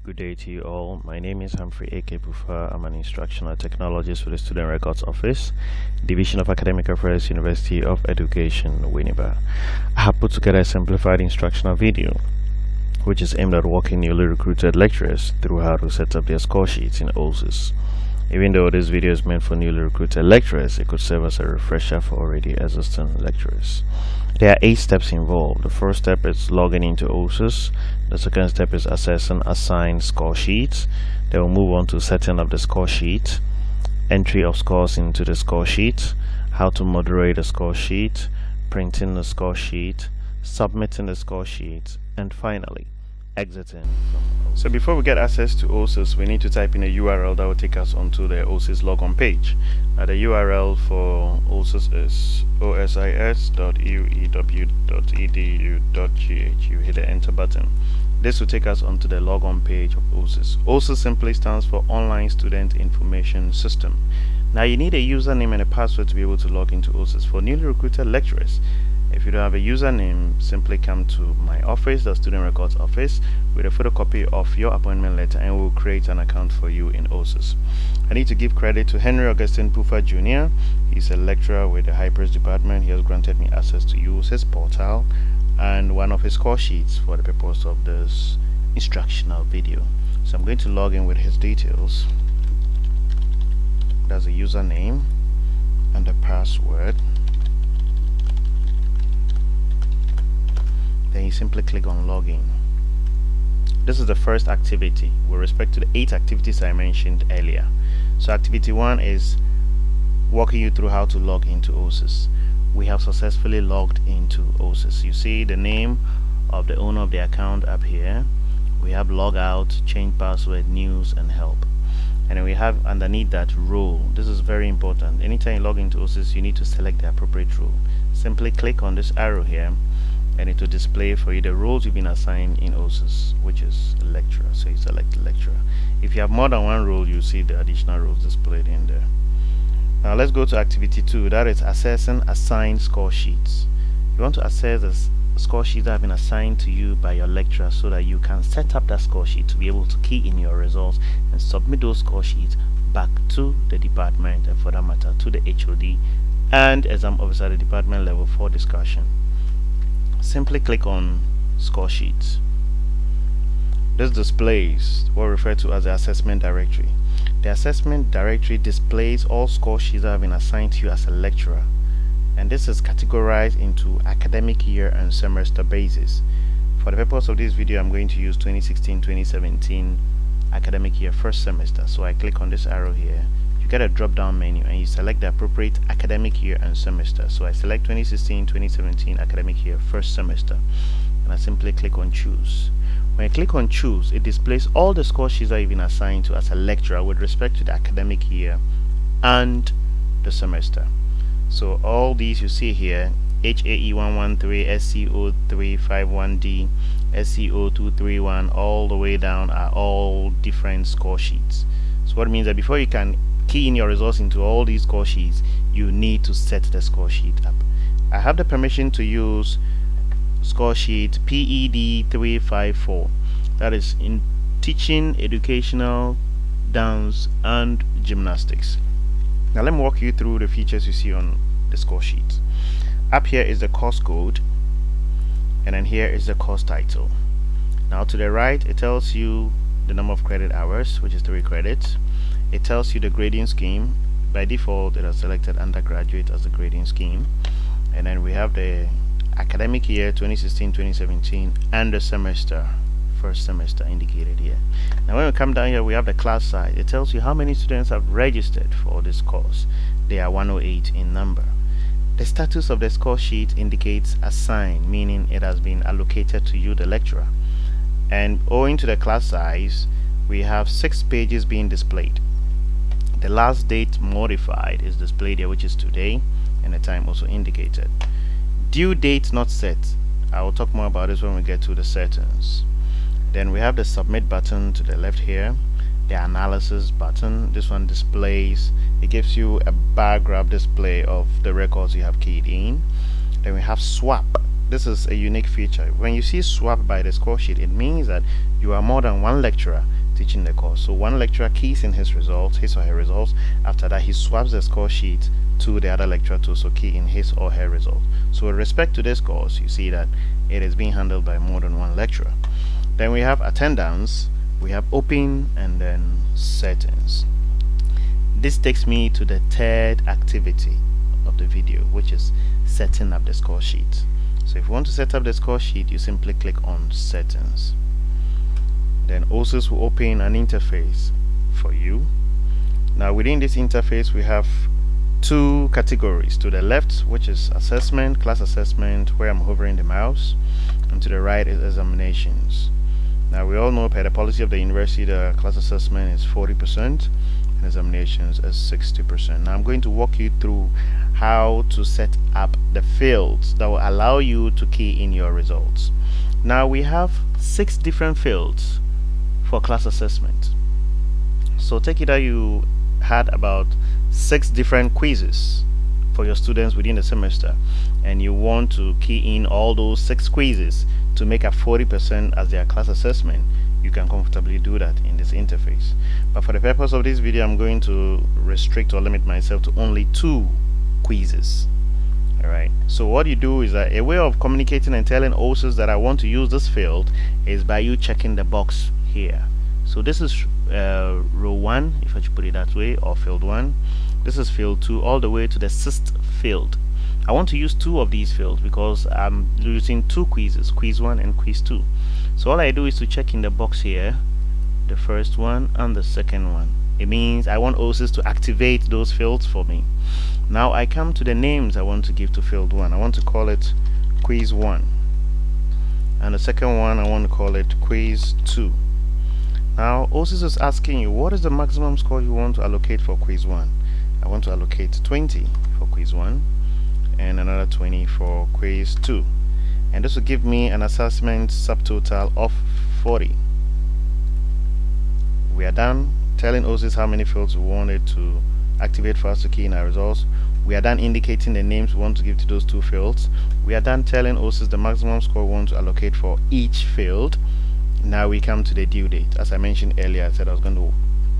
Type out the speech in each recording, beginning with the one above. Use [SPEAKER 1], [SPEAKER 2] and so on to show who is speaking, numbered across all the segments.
[SPEAKER 1] Good day to you all. My name is Humphrey A.K. Pufa. I'm an instructional technologist with the Student Records Office, Division of Academic Affairs, University of Education, Winneba. I have put together a simplified instructional video which is aimed at walking newly recruited lecturers through how to set up their score sheets in Osis. Even though this video is meant for newly recruited lecturers, it could serve as a refresher for already existing lecturers. There are 8 steps involved. The first step is logging into Osis. The second step is assessing assigned score sheets. Then we'll move on to setting up the score sheet, entry of scores into the score sheet, how to moderate the score sheet, printing the score sheet, submitting the score sheet, and finally exiting from Osis. So before we get access to Osis, we need to type in a URL that will take us onto the Osis logon page. The URL for Osis is osis.uew.edu.gh. You hit the enter button. This will take us onto the logon page of Osis. Osis simply stands for Online Student Information System. Now you need a username and a password to be able to log into Osis. For newly recruited lecturers, if you don't have a username, simply come to my office, the Student Records Office, with a photocopy of your appointment letter, and we'll create an account for you in Osis. I need to give credit to Henry Augustine Pufa Jr. He's a lecturer with the Hypers department. He has granted me access to use his portal and one of his score sheets for the purpose of this instructional video. So I'm going to log in with his details. That's a username and a password. Then you simply click on login. This is the first activity with respect to the 8 activities I mentioned earlier. So activity 1 is walking you through how to log into Osis. We have successfully logged into Osis. You see the name of the owner of the account up here. We have logout, change password, news, and help. And then we have underneath that role. This is very important. Anytime you log into Osis, you need to select the appropriate role. Simply click on this arrow here, and it will display for you the roles you've been assigned in Osis, which is lecturer. So you select lecturer. If you have more than one role, you see the additional roles displayed in there. Now let's go to activity 2. That is assessing assigned score sheets. You want to assess the score sheets that have been assigned to you by your lecturer so that you can set up that score sheet to be able to key in your results and submit those score sheets back to the department, and for that matter to the HOD and exam officer at the department level for discussion. Simply click on score sheets. This displays what we refer to as the assessment directory. The assessment directory displays all score sheets that have been assigned to you as a lecturer, and this is categorized into academic year and semester basis. For the purpose of this video, I'm going to use 2016-2017 academic year first semester. So I click on this arrow here. You get a drop down menu and you select the appropriate academic year and semester. So I select 2016-2017 academic year first semester, and I simply click on choose. When I click on choose, it displays all the score sheets that you've been assigned to as a lecturer with respect to the academic year and the semester. So all these you see here, HAE 113, SCO 351D, SCO 231, all the way down are all different score sheets. So what it means that before you can key in your results into all these score sheets, you need to set the score sheet up. I have the permission to use score sheet PED 354, that is in teaching, educational, dance, and gymnastics. Now let me walk you through the features you see on the score sheet. Up here is the course code, and then here is the course title. Now to the right, it tells you the number of credit hours, which is 3 credits. It tells you the grading scheme. By default, it has selected undergraduate as the grading scheme, and then we have the academic year 2016-2017 and the semester, first semester, indicated here. Now when we come down here, we have the class size. It tells you how many students have registered for this course. They are 108 in number. The status of the score sheet indicates assigned, meaning it has been allocated to you, the lecturer. And owing to the class size, we have 6 pages being displayed. The last date modified is displayed here, which is today, and the time also indicated. Due date not set. I will talk more about this when we get to the settings. Then we have the submit button to the left here, the analysis button. This one displays, it gives you a bar graph display of the records you have keyed in. Then we have swap. this is a unique feature. When you see swap by the score sheet, it means that you are more than one lecturer teaching the course. So one lecturer keys in his results, his or her results. After that, he swaps the score sheet to the other lecturer to also key in his or her results. So with respect to this course, you see that it is being handled by more than one lecturer. Then we have attendance, we have open, and then settings. This takes me to the third activity of the video, which is setting up the score sheet. So if you want to set up the score sheet, you simply click on settings. Then Osis will open an interface for you. Now within this interface, we have two categories. To the left, which is assessment, class assessment, where I'm hovering the mouse, and to the right is examinations. Now we all know per the policy of the university, the class assessment is 40% and examinations is 60%. Now I'm going to walk you through how to set up the fields that will allow you to key in your results. Now we have 6 different fields for class assessment. So take it that you had about 6 different quizzes for your students within the semester, and you want to key in all those 6 quizzes to make up 40% as their class assessment. You can comfortably do that in this interface. But for the purpose of this video, I'm going to restrict or limit myself to only 2 quizzes. Alright, so what you do is that a way of communicating and telling Osis that I want to use this field is by you checking the box here. So this is row 1, if I should put it that way, or field 1. This is field 2 all the way to the 6th field. I want to use 2 of these fields because I'm using 2 quizzes, quiz 1 and quiz 2. So all I do is to check in the box here, the first one and the second one. It means I want Osis to activate those fields for me. Now I come to the names I want to give to field 1. I want to call it quiz 1. And the second one, I want to call it quiz 2. Now Osis is asking you, what is the maximum score you want to allocate for quiz 1? I want to allocate 20 for quiz 1 and another 20 for quiz 2. And this will give me an assessment subtotal of 40. We are done telling Osis how many fields we wanted to activate for us to key in our results. We are done indicating the names we want to give to those 2 fields. We are done telling Osis the maximum score we want to allocate for each field. Now we come to the due date. As I mentioned earlier, I said I was going to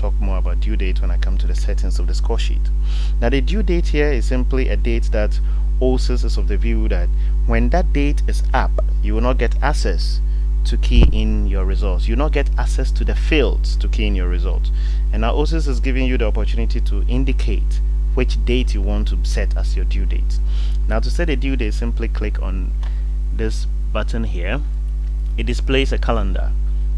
[SPEAKER 1] talk more about due date when I come to the settings of the score sheet. Now the due date here is simply a date that Osis is of the view that when that date is up, you will not get access to key in your results. You will not get access to the fields to key in your results. And now Osis is giving you the opportunity to indicate which date you want to set as your due date. Now to set a due date, simply click on this button here. It displays a calendar,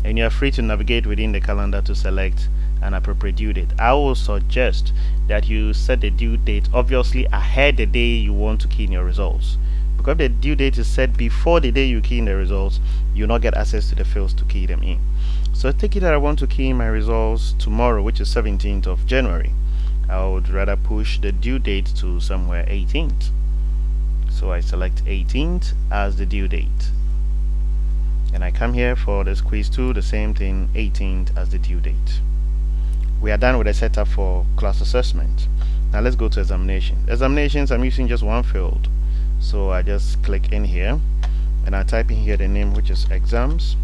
[SPEAKER 1] and you are free to navigate within the calendar to select an appropriate due date. I will suggest that you set the due date obviously ahead the day you want to key in your results, because the due date is set before the day you key in the results, you will not get access to the fields to key them in. So take it that I want to key in my results tomorrow, which is 17th of January. I would rather push the due date to somewhere 18th. So I select 18th as the due date. And I come here for this quiz 2, the same thing, 18th as the due date. We are done with the setup for class assessment. Now let's go to examination. Examinations, I'm using just one field. So I just click in here and I type in here the name, which is exams,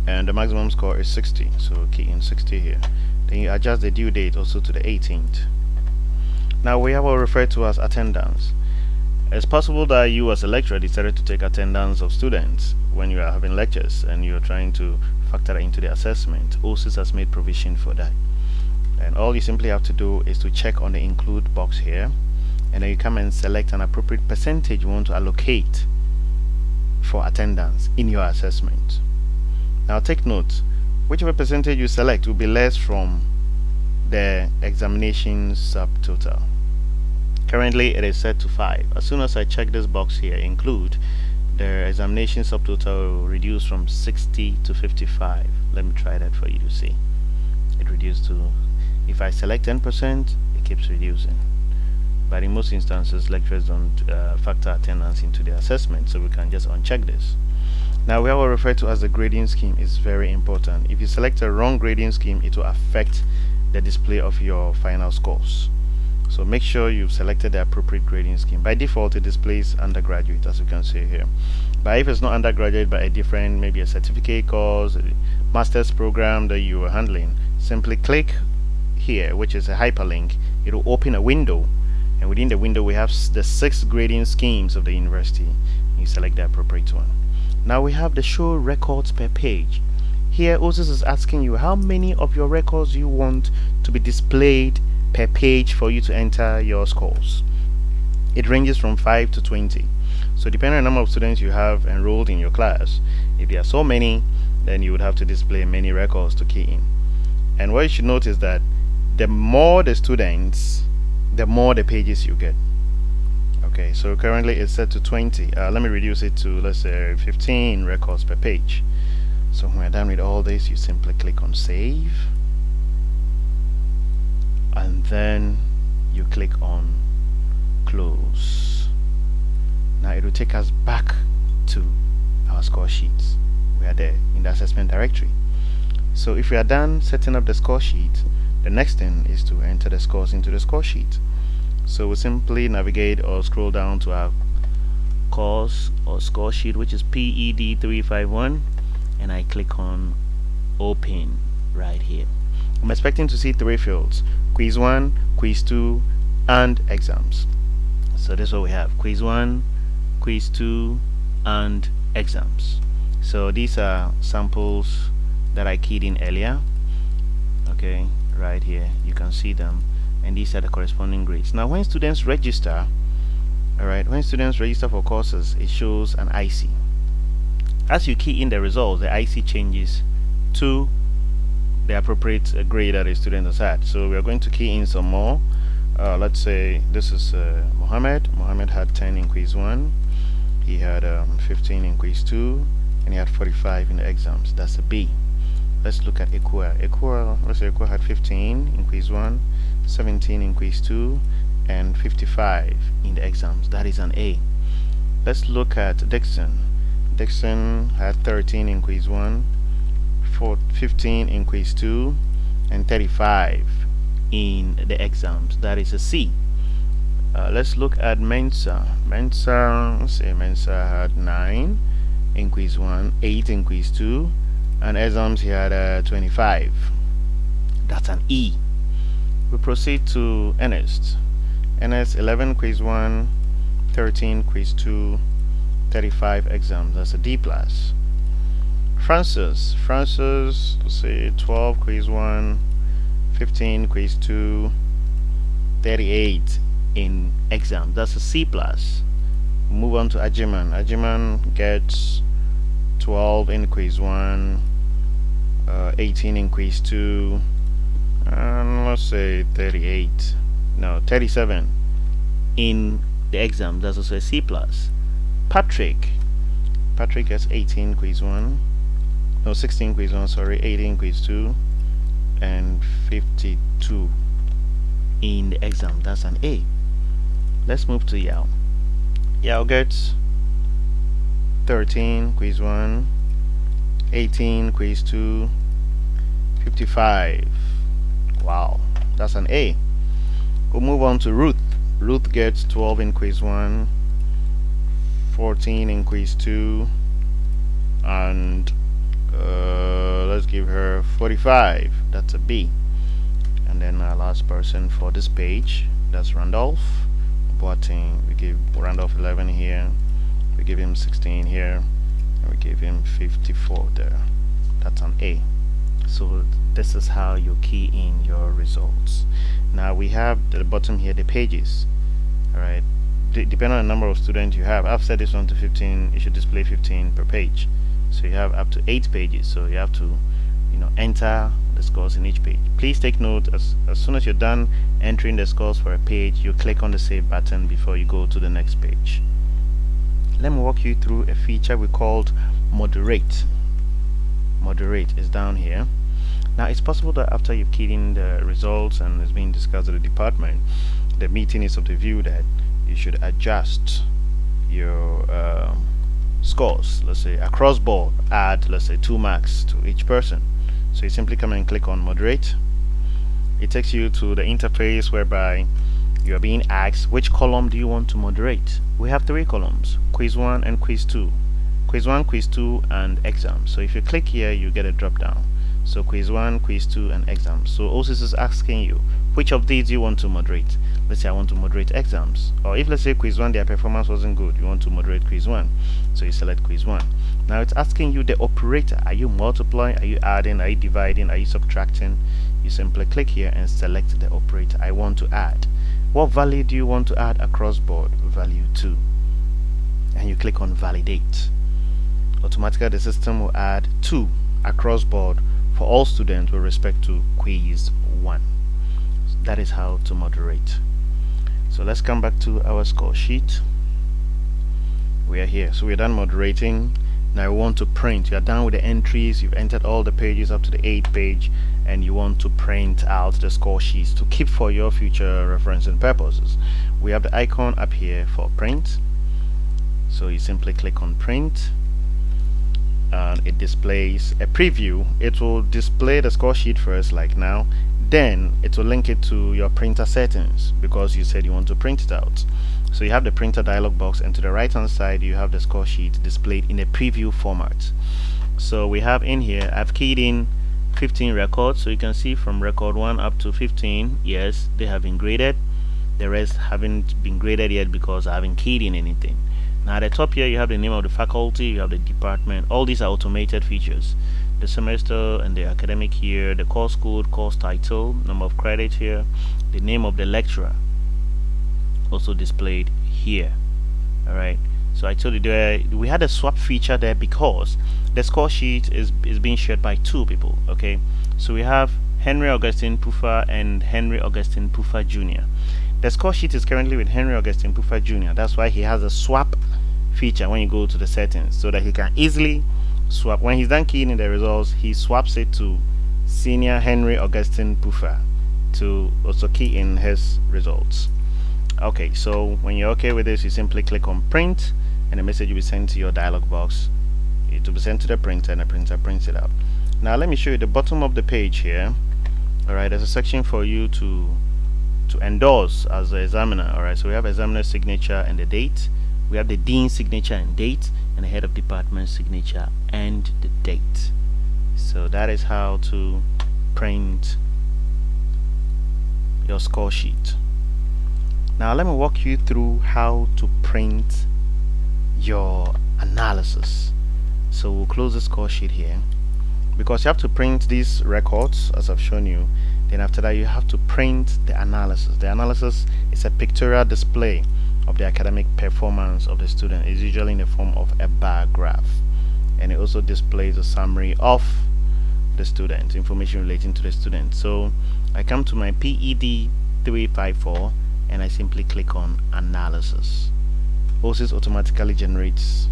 [SPEAKER 1] and the maximum score is 60. So key in 60 here. Then you adjust the due date also to the 18th. Now we have what we refer to as attendance. It's possible that you as a lecturer decided to take attendance of students when you are having lectures and you're trying to factor that into the assessment. Osis has made provision for that. And all you simply have to do is to check on the include box here, and then you come and select an appropriate percentage you want to allocate for attendance in your assessment. Now take note, whichever percentage you select will be less from the examination subtotal. Currently it is set to 5. As soon as I check this box here, include, the examination subtotal will reduce from 60 to 55. Let me try that for you to see. It reduced to, if I select 10%, it keeps reducing. But in most instances, lecturers don't factor attendance into their assessment, so we can just uncheck this. Now we have what we refer to as the grading scheme. Is very important. If you select a wrong grading scheme, it will affect the display of your final scores. So make sure you've selected the appropriate grading scheme. By default, it displays undergraduate, as you can see here. But if it's not undergraduate but a different, maybe a certificate course, a master's program that you are handling, simply click here, which is a hyperlink. It will open a window, and within the window we have the 6 grading schemes of the university. You select the appropriate one. Now we have the show records per page. Here Osis is asking you how many of your records you want to be displayed per page for you to enter your scores. It ranges from 5 to 20. So depending on the number of students you have enrolled in your class, if there are so many, then you would have to display many records to key in. And what you should note is that the more the students, the more the pages you get. Okay, so currently it's set to 20. Let me reduce it to, let's say, 15 records per page. So when we're done with all this, you simply click on save, and then you click on close. Now it will take us back to our score sheets. We are there in the assessment directory. So if we are done setting up the score sheet, the next thing is to enter the scores into the score sheet. So we simply navigate or scroll down to our course or score sheet, which is PED 351, and I click on open right here. I'm expecting to see 3 fields: quiz 1, quiz 2, and exams. So this is what we have: quiz 1, quiz 2, and exams. So these are samples that I keyed in earlier. Okay, right here you can see them, and these are the corresponding grades. Now when students register, alright, when students register for courses, it shows an IC. As you key in the results, the IC changes to the appropriate grade that a student has had. So we are going to key in some more. Let's say this is Mohammed. Mohammed had 10 in quiz 1, he had 15 in quiz 2, and he had 45 in the exams. That's a B. Let's look at Equa. Let's say Equa had 15 in quiz 1, 17 in quiz 2, and 55 in the exams. That is an A. Let's look at Dixon. Dixon had 13 in quiz 1, 15 in quiz 2, and 35 in the exams. That is a C. Let's look at Mensa. Let's say Mensa had 9 in quiz 1, 8 in quiz 2, and exams he had 25. That's an E. We proceed to Ernest. Ernest 11 quiz 1, 13 quiz 2, 35 exams. That's a D plus. Francis, let's say 12 quiz 1, 15 quiz 2, 38 in exam. That's a C plus. Move on to Ajiman. Ajiman gets 12 in quiz 1, 18 in quiz 2, and let's say 37 in the exam. That's also a C plus. Patrick gets 18 quiz 1, no, 16 quiz 1, sorry, 18 quiz 2, and 52 in the exam. That's an A. Let's move to Yao. Yao gets 13 quiz 1, 18 quiz 2, 55. Wow, that's an A. We'll move on to Ruth. Ruth gets 12 in quiz 1, 14 in quiz 2, and let's give her 45. That's a B. And then our last person for this page, that's Randolph Boateng. We give Randolph 11 here, we give him 16 here, and we give him 54 there. That's an A. So this is how you key in your results. Now we have at the bottom here the pages. Alright, depending on the number of students you have, I've set this one to 15. It should display 15 per page. So you have up to 8 pages, so you have to enter the scores in each page. Please take note, as soon as you're done entering the scores for a page, you click on the save button before you go to the next page. Let me walk you through a feature we called moderate. Moderate is down here. Now it's possible that after you've keyed in the results and it's being discussed at the department, the meeting is of the view that you should adjust your scores. Let's say across board, add, let's say, 2 marks to each person. So you simply come and click on moderate. It takes you to the interface whereby You are being asked which column do you want to moderate. We have three columns: quiz 1 and quiz 2. Quiz 1, quiz 2, and exam. So if you click here, you get a drop down. So quiz 1, quiz 2, and exams. So Osis is asking you which of these you want to moderate. Let's say I want to moderate exams. Or if let's say quiz 1, their performance wasn't good, you want to moderate quiz 1. So you select quiz 1. Now it's asking you the operator. Are you multiplying? Are you adding? Are you dividing? Are you subtracting? You simply click here and select the operator. I want to add. What value do you want to add across board? Value 2. And you click on validate. Automatically the system will add 2 across board for all students with respect to quiz 1. So that is how to moderate. So let's come back to our score sheet. We are here. So we're done moderating. Now we want to print. You are done with the entries. You've entered all the pages up to the 8th page, and you want to print out the score sheets to keep for your future referencing purposes. We have the icon up here for print. So you simply click on print, and it displays a preview. It will display the score sheet first, like now. Then it will link it to your printer settings because you said you want to print it out. So you have the printer dialog box, and to the right hand side you have the score sheet displayed in a preview format. So we have in here, I've keyed in 15 records, so you can see from record 1 up to 15, yes, they have been graded. The rest haven't been graded yet because I haven't keyed in anything. Now at the top here you have the name of the faculty, you have the department. All these are automated features: the semester and the academic year, the course code, course title, number of credits here, the name of the lecturer, also displayed here. Alright, so I told you we had a swap feature there because the score sheet is being shared by 2 people. Okay, so we have Henry Augustine Puffer and Henry Augustine Puffer Jr. The score sheet is currently with Henry Augustine Puffer Jr. That's why he has a swap feature when you go to the settings, so that he can easily swap. When he's done keying in the results, he swaps it to senior Henry Augustine Puffer to also key in his results. Okay, so when you're okay with this, you simply click on print, and the message will be sent to your dialog box. It will be sent to the printer, and the printer prints it out. Now let me show you the bottom of the page here. Alright, there's a section for you to endorse as the examiner. Alright, so we have examiner signature and the date. We have the dean's signature and date, and the head of department signature and the date. So that is how to print your score sheet. Now let me walk you through how to print your analysis. So we'll close the score sheet here, because you have to print these records as I've shown you. Then after that you have to print the analysis. The analysis is a pictorial display of the academic performance of the student. It's usually in the form of a bar graph, and it also displays a summary of the student, information relating to the student. So I come to my PED 354 and I simply click on analysis. Osis automatically generates.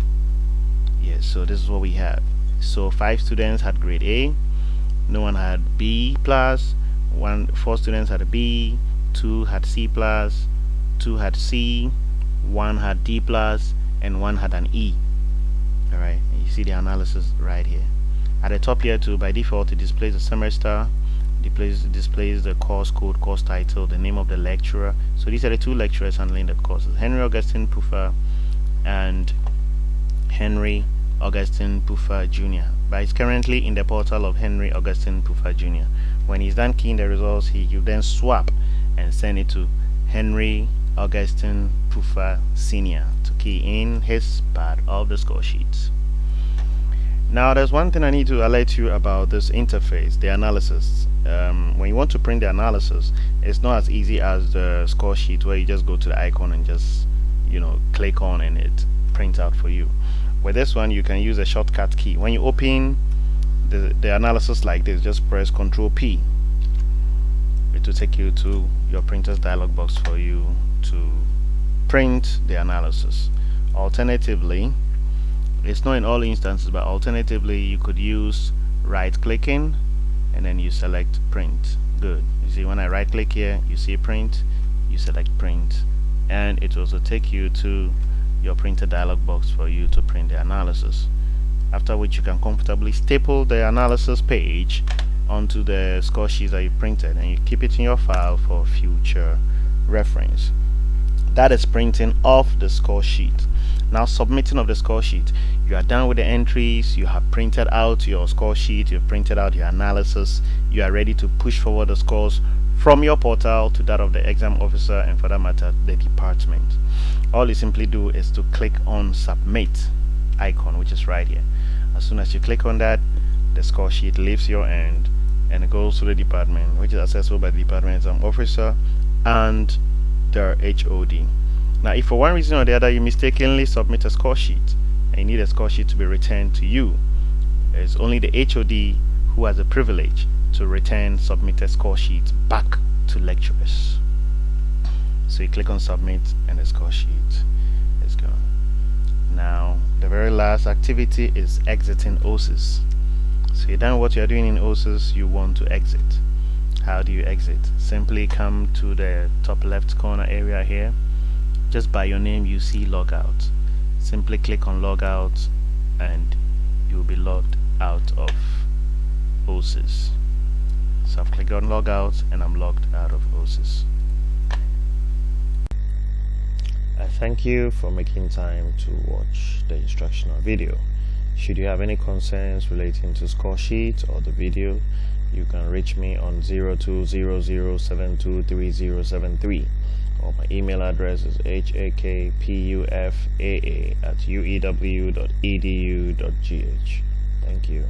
[SPEAKER 1] Yes, so this is what we have. So 5 students had grade A, no one had B plus, 4 students had a B, 2 had C plus, 2 had C, 1 had D plus, and 1 had an E. Alright, you see the analysis right here. At the top here too, by default it displays the semester, displays the course code, course title, the name of the lecturer. So these are the 2 lecturers handling the courses: Henry Augustine Puffer and Henry Augustine Puffer Jr. But it's currently in the portal of Henry Augustine Puffer Jr. When he's done keying the results, he will then swap and send it to Henry Augustine Puffer Sr. to key in his part of the score sheet. Now there's one thing I need to alert you about this interface, the analysis. When you want to print the analysis, it's not as easy as the score sheet where you just go to the icon and just click on and it prints out for you. With this one you can use a shortcut key. When you open the analysis like this, just press Ctrl P. It will take you to your printer's dialog box for you to print the analysis. Alternatively, it's not in all instances, but alternatively you could use right clicking and then you select print. Good. You see, when I right click here, you see print, you select print, and it will also take you to your printer dialog box for you to print the analysis, after which you can comfortably staple the analysis page onto the score sheets that you printed, and you keep it in your file for future reference. That is printing off the score sheet. Now submitting of the score sheet. You are done with the entries, you have printed out your score sheet, you've printed out your analysis, you are ready to push forward the scores from your portal to that of the exam officer, and for that matter the department. All you simply do is to click on submit icon, which is right here. As soon as you click on that, the score sheet leaves your end and it goes to the department, which is accessible by the department exam officer and their HOD. Now if for one reason or the other you mistakenly submit a score sheet and you need a score sheet to be returned to you, it's only the HOD who has the privilege to return submitted score sheets back to lecturers. So you click on submit and the score sheet is gone. Now the very last activity is exiting Osis. So you're done what you're doing in Osis, you want to exit. How do you exit? Simply come to the top left corner area here. Just by your name you see logout. Simply click on logout and you'll be logged out of Osis. So I've clicked on logout and I'm logged out of Osis. I thank you for making time to watch the instructional video. Should you have any concerns relating to Scoresheet or the video, you can reach me on 0200723073, or my email address is hakpufaa@uew.edu.gh. Thank you.